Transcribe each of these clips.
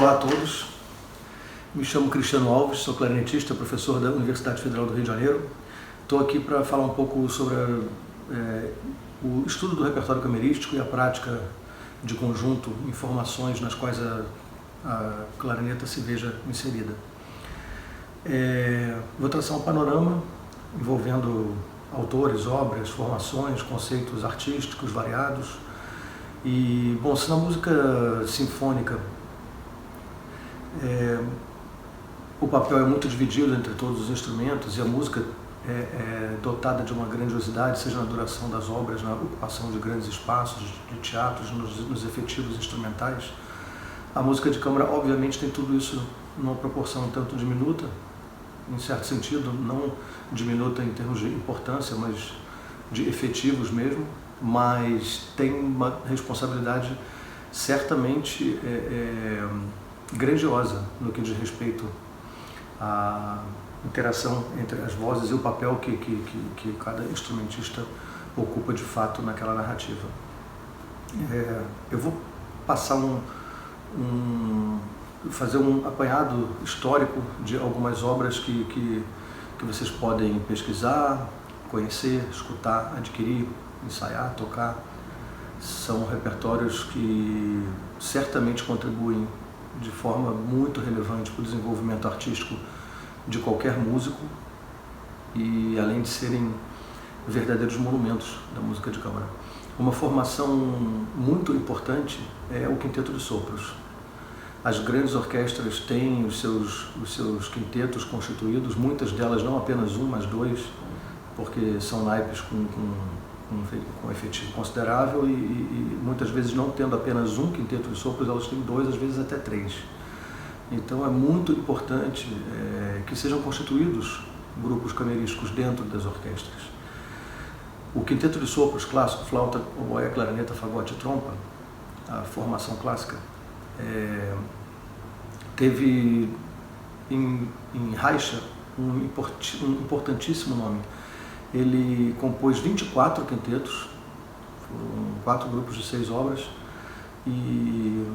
Olá a todos, me chamo Cristiano Alves, sou clarinetista, professor da Universidade Federal do Rio de Janeiro. Estou aqui para falar um pouco sobre o estudo do repertório camerístico e a prática de conjunto em formações nas quais a clarineta se veja inserida. Vou traçar um panorama envolvendo autores, obras, formações, conceitos artísticos variados. E, bom, se na música sinfônica o papel é muito dividido entre todos os instrumentos e a música é dotada de uma grandiosidade, seja na duração das obras, na ocupação de grandes espaços, de teatros, nos efetivos instrumentais, a música de câmara obviamente tem tudo isso numa proporção um tanto diminuta, em certo sentido, não diminuta em termos de importância, mas de efetivos mesmo, mas tem uma responsabilidade certamente grandiosa no que diz respeito à interação entre as vozes e o papel que cada instrumentista ocupa de fato naquela narrativa. Eu vou passar fazer um apanhado histórico de algumas obras que vocês podem pesquisar, conhecer, escutar, adquirir, ensaiar, tocar. São repertórios que certamente contribuem de forma muito relevante para o desenvolvimento artístico de qualquer músico e além de serem verdadeiros monumentos da música de câmara. Uma formação muito importante é o quinteto de sopros. As grandes orquestras têm os seus quintetos constituídos, muitas delas não apenas um, mas dois, porque são naipes com efetivo considerável e muitas vezes não tendo apenas um quinteto de sopros, elas têm dois, às vezes até três. Então é muito importante que sejam constituídos grupos camerísticos dentro das orquestras. O quinteto de sopros clássico, flauta, oboé, clarineta, fagote e trompa, a formação clássica, teve em Reicha um importantíssimo nome. Ele compôs 24 quintetos, foram 4 grupos de 6 obras, e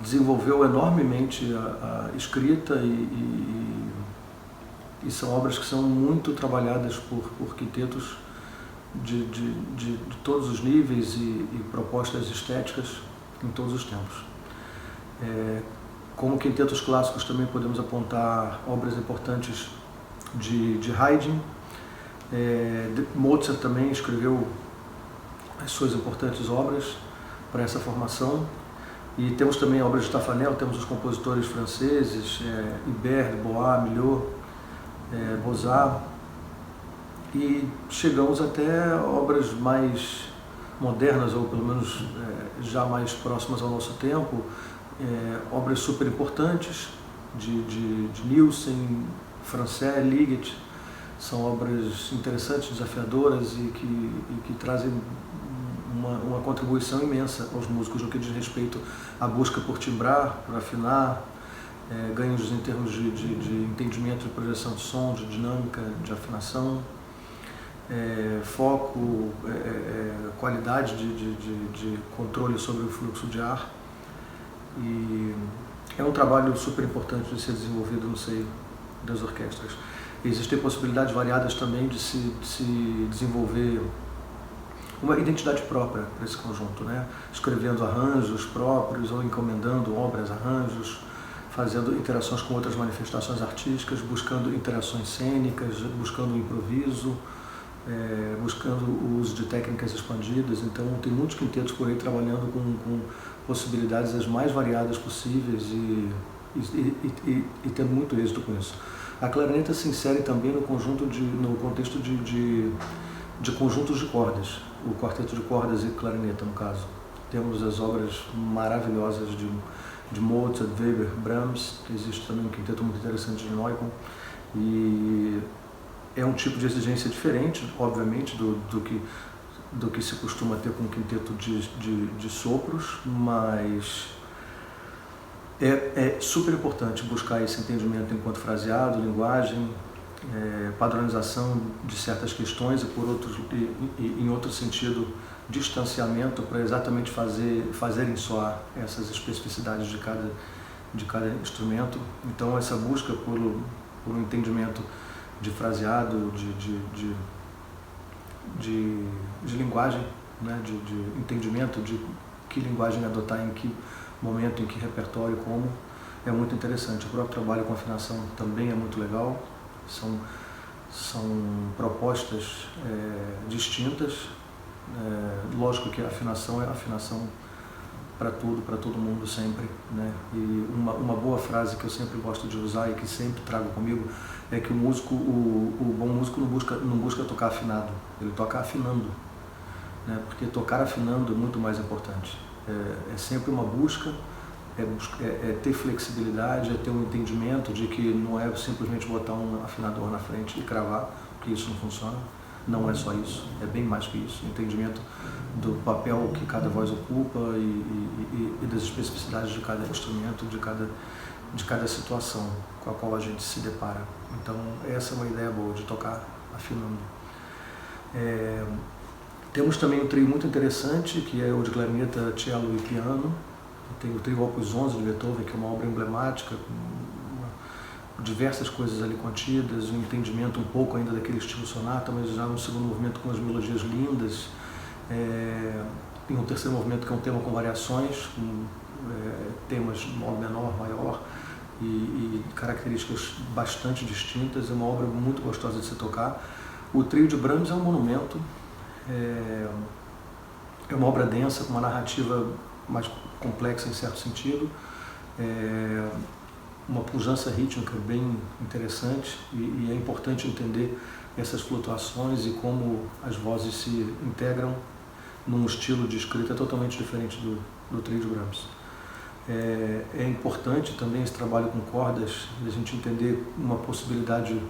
desenvolveu enormemente a escrita e são obras que são muito trabalhadas por quintetos de todos os níveis e propostas estéticas em todos os tempos. Como quintetos clássicos também podemos apontar obras importantes de Haydn. Mozart também escreveu as suas importantes obras para essa formação. E temos também obras de Taffanel, temos os compositores franceses, Ibert, Bois, Milhaud, Bozart. E chegamos até obras mais modernas, ou pelo menos já mais próximas ao nosso tempo, obras super importantes de Nielsen, Francais, Ligeti. São obras interessantes, desafiadoras e que trazem uma contribuição imensa aos músicos no que diz respeito à busca por timbrar, por afinar, ganhos em termos de entendimento de projeção de som, de dinâmica, de afinação, foco, qualidade de controle sobre o fluxo de ar. E é um trabalho super importante de ser desenvolvido no seio das orquestras. Existem possibilidades variadas também de se desenvolver uma identidade própria para esse conjunto, né? Escrevendo arranjos próprios ou encomendando obras, arranjos, fazendo interações com outras manifestações artísticas, buscando interações cênicas, buscando o improviso, buscando o uso de técnicas expandidas. Então tem muitos quintetos por aí trabalhando com possibilidades as mais variadas possíveis e tendo muito êxito com isso. A clarineta se insere também no contexto de conjuntos de cordas, o quarteto de cordas e clarineta, no caso. Temos as obras maravilhosas de Mozart, Weber, Brahms. Existe também um quinteto muito interessante de Neumann, e é um tipo de exigência diferente, obviamente, do que se costuma ter com um quinteto de sopros, mas é super importante buscar esse entendimento enquanto fraseado, linguagem, padronização de certas questões e em outro sentido distanciamento para exatamente fazerem soar essas especificidades de cada instrumento. Então essa busca por um entendimento de fraseado, de linguagem, né? de entendimento de que linguagem adotar em que momento, em que repertório, como, é muito interessante. O próprio trabalho com afinação também é muito legal. São propostas distintas. Lógico que a afinação é afinação para tudo, para todo mundo sempre, né? E uma boa frase que eu sempre gosto de usar e que sempre trago comigo é que o bom músico não busca tocar afinado, ele toca afinando, né? Porque tocar afinando é muito mais importante. É sempre uma busca, é ter flexibilidade, é ter um entendimento de que não é simplesmente botar um afinador na frente e cravar, porque isso não funciona. Não é só isso, é bem mais que isso. Entendimento do papel que cada voz ocupa e das especificidades de cada instrumento, de cada situação com a qual a gente se depara. Então essa é uma ideia boa de tocar afinando. Temos também um trio muito interessante, que é o de clarineta, cello e piano. Tem o trio Opus 11 de Beethoven, que é uma obra emblemática, com diversas coisas ali contidas, um entendimento um pouco ainda daquele estilo sonata, mas já no segundo movimento com as melodias lindas. Tem um terceiro movimento que é um tema com variações, com temas de modo menor, maior, e características bastante distintas. É uma obra muito gostosa de se tocar. O trio de Brahms é um monumento, é uma obra densa, com uma narrativa mais complexa em certo sentido, uma pujança rítmica bem interessante, e é importante entender essas flutuações e como as vozes se integram num estilo de escrita totalmente diferente do trio de Brahms. É importante também esse trabalho com cordas, a gente entender uma possibilidade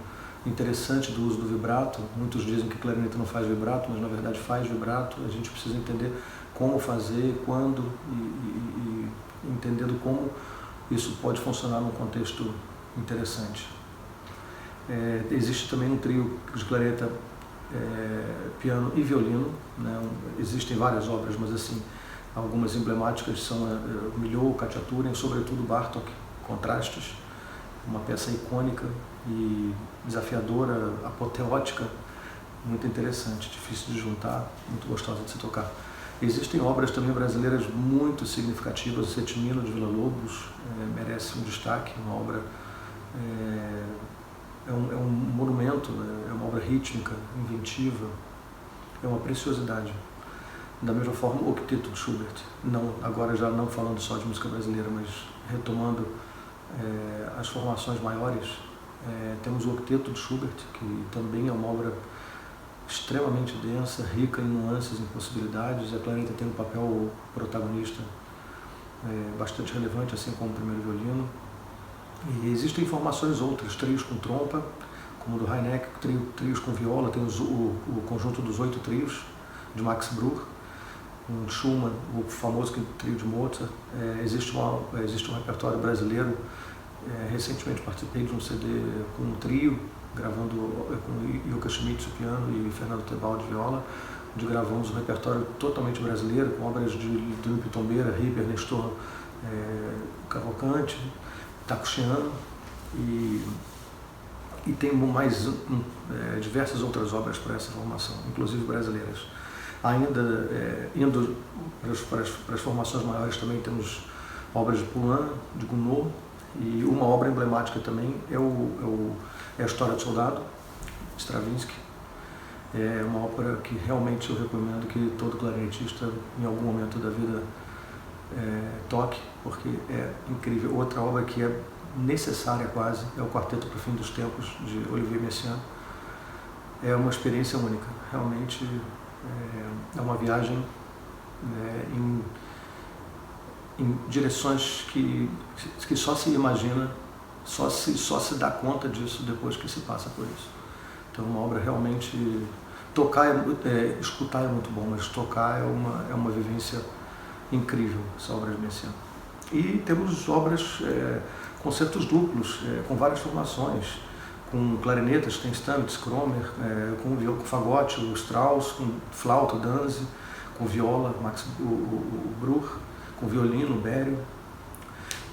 interessante do uso do vibrato. Muitos dizem que clarineta não faz vibrato, mas na verdade faz vibrato. A gente precisa entender como fazer, quando, e entendendo como isso pode funcionar num contexto interessante. Existe também um trio de clarineta, piano e violino, né? Existem várias obras, mas assim, algumas emblemáticas são Milhaud, Katja Turen, sobretudo Bartók, Contrastes, uma peça icônica e desafiadora, apoteótica, muito interessante, difícil de juntar, muito gostosa de se tocar. Existem obras também brasileiras muito significativas. O Setimilo de Villa-Lobos merece um destaque, uma obra, é um monumento, é uma obra rítmica, inventiva, é uma preciosidade. Da mesma forma, o Octeto de Schubert, agora já não falando só de música brasileira, mas retomando as formações maiores, temos o Octeto de Schubert, que também é uma obra extremamente densa, rica em nuances, em possibilidades. A clarineta tem um papel protagonista bastante relevante, assim como o primeiro violino. E existem formações outras, trios com trompa, como o do Heineck, trios com viola, tem o conjunto dos 8 trios, de Max Bruch, um Schumann, o famoso trio de Mozart. Existe um repertório brasileiro. Recentemente participei de um CD com um trio, gravando com Ilka Schmitz, piano, e Fernando Tebaldi, viola, onde gravamos um repertório totalmente brasileiro, com obras de Duque Tombeira, Ribber, Nestor Cavalcante, Takuchiano, e tem mais diversas outras obras para essa formação, inclusive brasileiras. Ainda indo para as formações maiores, também temos obras de Poulain, de Gounod, e uma obra emblemática também é a História do Soldado, de Stravinsky. É uma ópera que realmente eu recomendo que todo clarinetista, em algum momento da vida, toque, porque é incrível. Outra obra que é necessária quase é o Quarteto para o Fim dos Tempos, de Olivier Messiaen. É uma experiência única, realmente é uma viagem em direções que só se imagina, só se dá conta disso depois que se passa por isso. Então, uma obra realmente... escutar é muito bom, mas tocar é uma vivência incrível, essa obra de Messiaen. E temos obras, concertos duplos, com várias formações, com clarinetas, tem Stamitz, Kromer, com fagote, o Strauss, com flauta, Danze, com viola, o Bruch, com violino, Bério,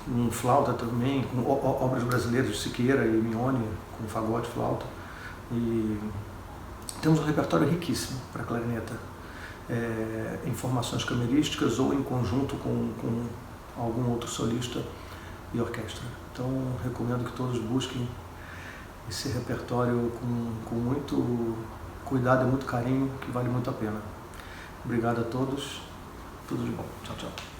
com flauta também, com obras brasileiras de Siqueira e Mione, com fagote, flauta. E temos um repertório riquíssimo para clarineta, em formações camerísticas ou em conjunto com algum outro solista e orquestra. Então recomendo que todos busquem esse repertório com muito cuidado e muito carinho, que vale muito a pena. Obrigado a todos, tudo de bom. Tchau, tchau.